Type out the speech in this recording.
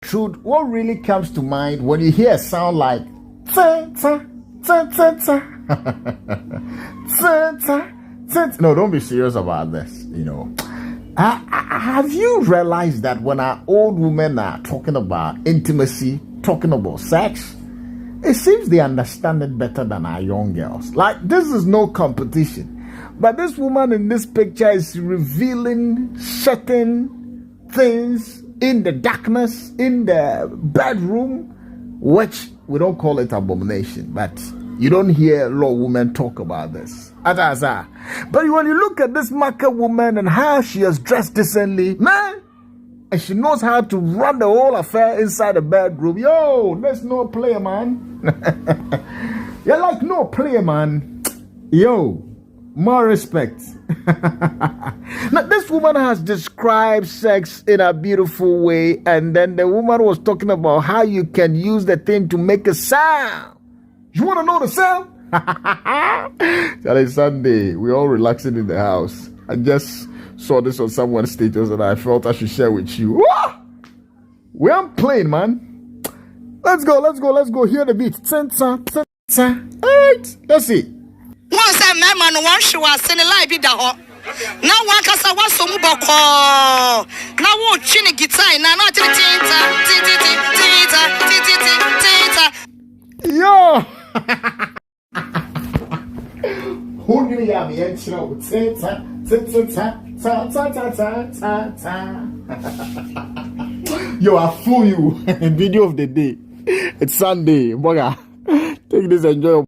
truth, what really comes to mind when you hear a sound like ta ta ta ta ta ta ta ta? No, don't be serious about this. Have you realized that when our old women are talking about intimacy, talking about sex, it seems they understand it better than our young girls? Like, this is no competition. But this woman in this picture is revealing certain things in the darkness, in the bedroom, which we don't call it abomination, but you don't hear a lot of women talk about this. But when you look at this market woman and how she is dressed decently, man, and she knows how to run the whole affair inside the bedroom. Yo, there's no play, man. You're like, no play, man. Yo, more respect. Now, this woman has described sex in a beautiful way, and then the woman was talking about how you can use the thing to make a sound. You want to know the sound? Charlie, Sunday, we're all relaxing in the house. I just saw this on someone's status and I felt I should share with you. We aren't playing, man. Let's go. Hear the beat. Alright, let's see. Once a man one show us in a live video. Now one casa was so muboko. Now what chinny guitar, now not Yo! Who knew you have the intro? Yo, I fool you. Video of the day. It's Sunday. Boga. Take this and enjoy.